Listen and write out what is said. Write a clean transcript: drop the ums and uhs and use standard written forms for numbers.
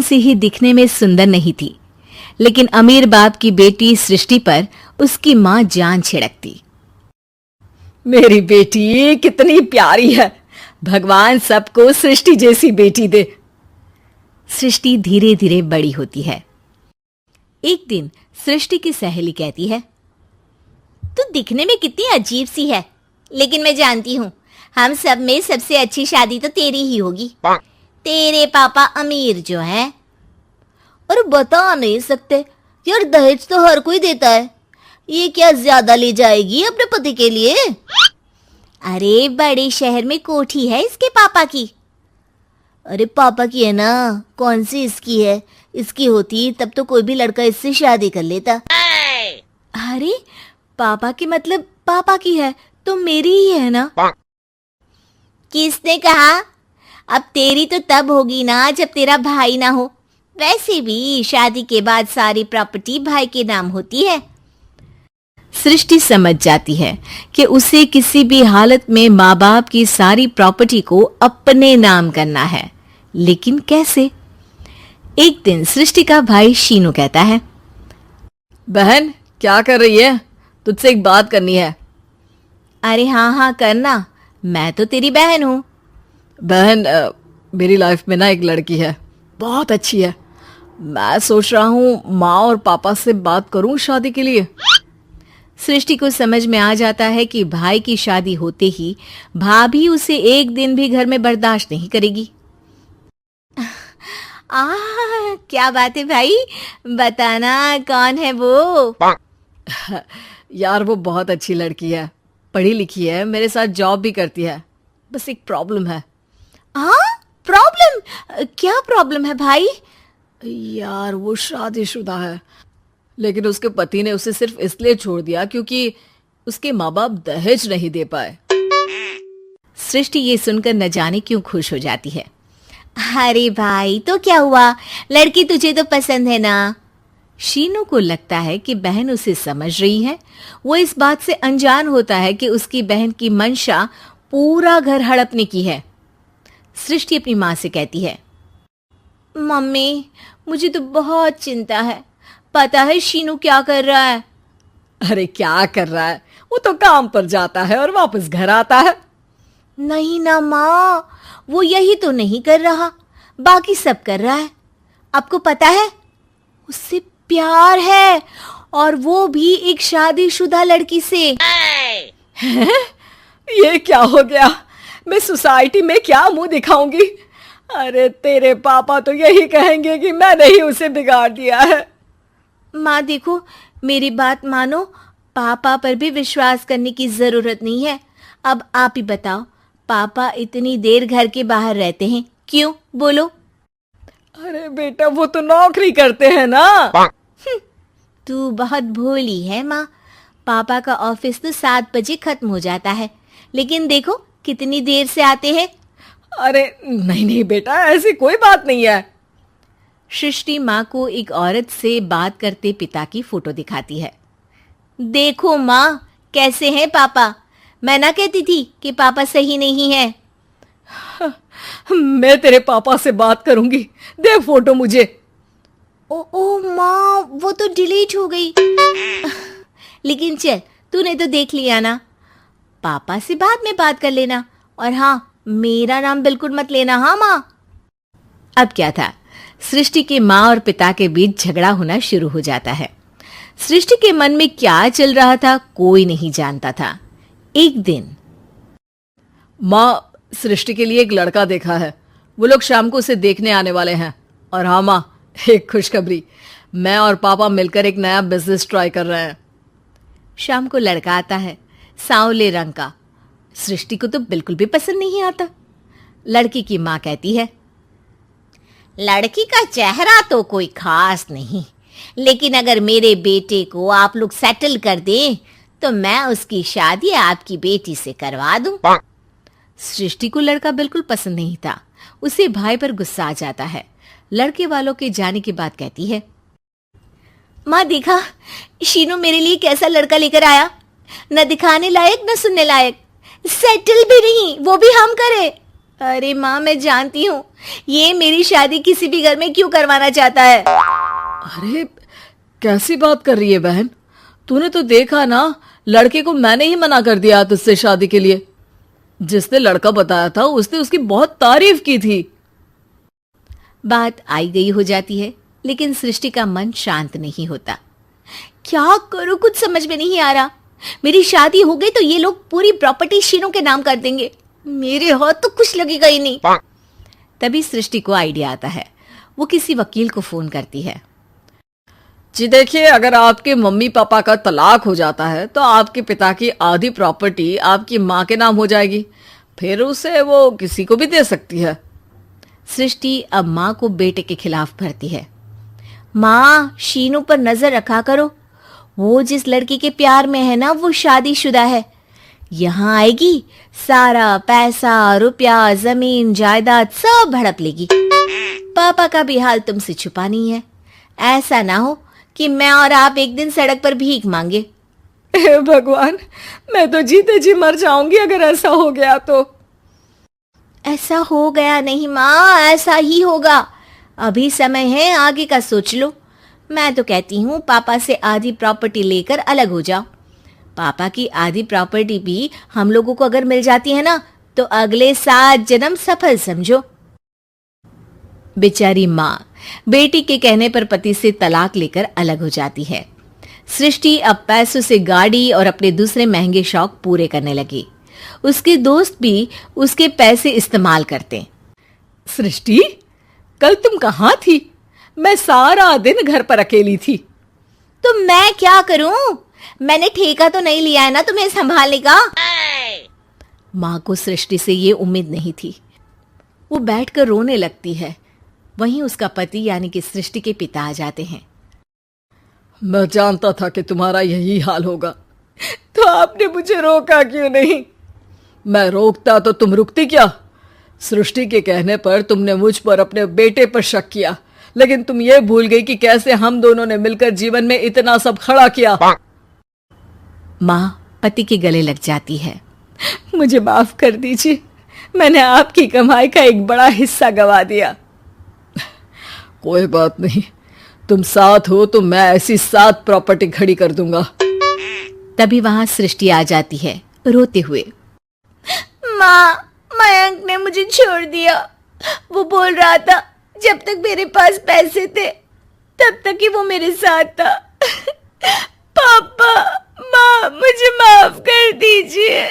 से ही दिखने में सुंदर नहीं थी, लेकिन अमीर बाप की बेटी सृष्टि पर उसकी मां जान छिड़कती। मेरी बेटी कितनी प्यारी है, भगवान सबको सृष्टि जैसी बेटी दे। सृष्टि धीरे धीरे बड़ी होती है। एक दिन सृष्टि की सहेली कहती है, तू दिखने में कितनी अजीब सी है, लेकिन मैं जानती हूँ हम सब में सबसे अच्छी शादी तो तेरी ही होगी। तेरे पापा अमीर जो है। और बता नहीं सकते यार, दहेज तो हर कोई देता है, ये क्या ज्यादा ले जाएगी अपने पति के लिए? अरे बड़े शहर में कोठी है इसके पापा की। अरे पापा की है ना, कौन सी इसकी है? इसकी होती तब तो कोई भी लड़का इससे शादी कर लेता। अरे पापा की मतलब पापा की है तो मेरी ही है ना? किसने कहा? अब तेरी तो तब होगी ना जब तेरा भाई ना हो। वैसे भी शादी के बाद सारी प्रॉपर्टी भाई के नाम होती है। सृष्टि समझ जाती है कि उसे किसी भी हालत में माँ बाप की सारी प्रॉपर्टी को अपने नाम करना है, लेकिन कैसे? एक दिन सृष्टि का भाई शीनू कहता है, बहन क्या कर रही है? तुझसे एक बात करनी है। अरे हाँ हाँ करना, मैं तो तेरी बहन हूँ। बहन मेरी लाइफ में ना एक लड़की है, बहुत अच्छी है। मैं सोच रहा हूँ माँ और पापा से बात करूँ शादी के लिए। सृष्टि को समझ में आ जाता है कि भाई की शादी होते ही भाभी उसे एक दिन भी घर में बर्दाश्त नहीं करेगी। क्या बात है भाई, बताना कौन है वो? यार वो बहुत अच्छी लड़की है, पढ़ी लिखी है, मेरे साथ जॉब भी करती है। बस एक प्रॉब्लम है। प्रॉब्लम? क्या प्रॉब्लम है भाई? यार वो शादीशुदा है, लेकिन उसके पति ने उसे सिर्फ इसलिए छोड़ दिया क्योंकि उसके माँ बाप दहेज नहीं दे पाए। सृष्टि ये सुनकर न जाने क्यों खुश हो जाती है। अरे भाई तो क्या हुआ, लड़की तुझे तो पसंद है ना? शीनू को लगता है कि बहन उसे समझ रही है। वो इस बात से अनजान होता है कि उसकी बहन की मंशा पूरा घर हड़पने की है। सृष्टि अपनी माँ से कहती है, मम्मी मुझे तो बहुत चिंता है। पता है शीनू क्या कर रहा है? अरे क्या कर रहा है? वो तो काम पर जाता है और वापस घर आता है। नहीं ना माँ, वो यही तो नहीं कर रहा, बाकी सब कर रहा है। आपको पता है उससे प्यार है, और वो भी एक शादीशुदा लड़की से। ये क्या हो गया? मैं सोसाइटी में क्या मुंह दिखाऊंगी? अरे तेरे पापा तो यही कहेंगे कि मैंने ही उसे बिगाड़ दिया है। माँ देखो, मेरी बात मानो, पापा पर भी विश्वास करने की जरूरत नहीं है। अब आप ही बताओ, पापा इतनी देर घर के बाहर रहते हैं क्यों? बोलो। अरे बेटा वो तो नौकरी करते हैं ना। तू बहुत भोली है माँ। पापा का ऑफिस तो 7 बजे खत्म हो जाता है, लेकिन देखो कितनी देर से आते हैं। अरे नहीं नहीं बेटा, ऐसी कोई बात नहीं है। सृष्टि माँ को एक औरत से बात करते पिता की फोटो दिखाती है। देखो माँ कैसे हैं पापा। मैं ना कहती थी कि पापा सही नहीं है। मैं तेरे पापा से बात करूंगी, दे फोटो मुझे। ओ माँ, वो तो डिलीट हो गई। लेकिन चल, तूने तो देख लिया ना। पापा से बाद में बात कर लेना, और हाँ मेरा नाम बिल्कुल मत लेना। हाँ माँ। अब क्या था, सृष्टि के माँ और पिता के बीच झगड़ा होना शुरू हो जाता है। सृष्टि के मन में क्या चल रहा था कोई नहीं जानता था। एक दिन, माँ सृष्टि के लिए एक लड़का देखा है, वो लोग शाम को उसे देखने आने वाले हैं। और हाँ माँ, एक खुशखबरी, मैं और पापा मिलकर एक नया बिजनेस ट्राई कर रहे हैं। शाम को लड़का आता है, सांवले रंग का। सृष्टि को तो बिल्कुल भी पसंद नहीं आता। लड़की की माँ कहती है, लड़की का चेहरा तो कोई खास नहीं, लेकिन अगर मेरे बेटे को आप लोग सेटल कर दें तो मैं उसकी शादी आपकी बेटी से करवा दूं। सृष्टि को लड़का बिल्कुल पसंद नहीं था। उसे भाई पर गुस्सा आ जाता है। लड़के वालों के जाने के बाद कहती है, माँ देखा शीनू मेरे लिए कैसा लड़का लेकर आया, न दिखाने लायक न सुनने लायक, सेटल भी नहीं, वो भी हम करे। अरे माँ, मैं जानती हूँ ये मेरी शादी किसी भी घर में क्यों करवाना चाहता है। अरे कैसी बात कर रही है बहन, तूने तो देखा ना, लड़के को मैंने ही मना कर दिया तुझसे शादी के लिए। जिसने लड़का बताया था उसने उसकी बहुत तारीफ की थी। बात आई गई हो जाती है, लेकिन सृष्टि का मन शांत नहीं होता। क्या करूँ, कुछ समझ में नहीं आ रहा। मेरी शादी हो गई तो ये लोग पूरी प्रॉपर्टी शीनू के नाम कर देंगे, मेरे हाथ तो कुछ लगेगा ही नहीं। तभी सृष्टि को आइडिया आता है। वो किसी वकील को फोन करती है। जी देखिए, अगर आपके मम्मी पापा का तलाक हो जाता है तो आपके पिता की आधी प्रॉपर्टी आपकी माँ के नाम हो जाएगी, फिर उसे वो किसी को भी दे सकती है। सृष्टि अब माँ को बेटे के खिलाफ भरती है। माँ, शीनू पर नजर रखा करो, वो जिस लड़की के प्यार में है ना, वो शादीशुदा है। यहाँ आएगी, सारा पैसा, रुपया, जमीन, जायदाद सब हड़प लेगी। पापा का भी हाल तुमसे छुपा नहीं है। ऐसा ना हो कि मैं और आप एक दिन सड़क पर भीख मांगे। हे भगवान, मैं तो जीते जी मर जाऊंगी अगर ऐसा हो गया तो। ऐसा हो गया नहीं माँ, ऐसा ही होगा। अभी समय है, आगे का सोच लो। मैं तो कहती हूँ पापा से आधी प्रॉपर्टी लेकर अलग हो जाओ। पापा की आधी प्रॉपर्टी भी हम लोगों को अगर मिल जाती है ना, तो अगले 7 जन्म सफल समझो। बेचारी माँ बेटी के कहने पर पति से तलाक लेकर अलग हो जाती है। सृष्टि अब पैसों से गाड़ी और अपने दूसरे महंगे शौक पूरे करने लगी। उसके दोस्त भी उसके पैसे इस्तेमाल करते। सृष्टि, कल तुम कहाँ थी? मैं सारा दिन घर पर अकेली थी। तो मैं क्या करूं? मैंने ठेका तो नहीं लिया है ना तुम्हें संभालने का। माँ को सृष्टि से ये उम्मीद नहीं थी। वो बैठकर रोने लगती है। वहीं उसका पति यानी कि सृष्टि के पिता आ जाते हैं। मैं जानता था कि तुम्हारा यही हाल होगा, तो आपने मुझे रोका क्यों नहीं? मैं रोकता तो तुम रुकती क्या? सृष्टि के कहने पर तुमने मुझ पर अपने बेटे पर शक किया, लेकिन तुम ये भूल गई कि कैसे हम दोनों ने मिलकर जीवन में इतना सब खड़ा किया। माँ पति के गले लग जाती है। मुझे माफ कर दीजिए, मैंने आपकी कमाई का एक बड़ा हिस्सा गवा दिया। कोई बात नहीं, तुम साथ हो तो मैं ऐसी 7 प्रॉपर्टी खड़ी कर दूंगा। तभी वहां सृष्टि आ जाती है रोते हुए। माँ, मयंक ने मुझे छोड़ दिया। वो बोल रहा था जब तक मेरे पास पैसे थे तब तक ही वो मेरे साथ था। पापा, माँ, मुझे माफ कर दीजिए।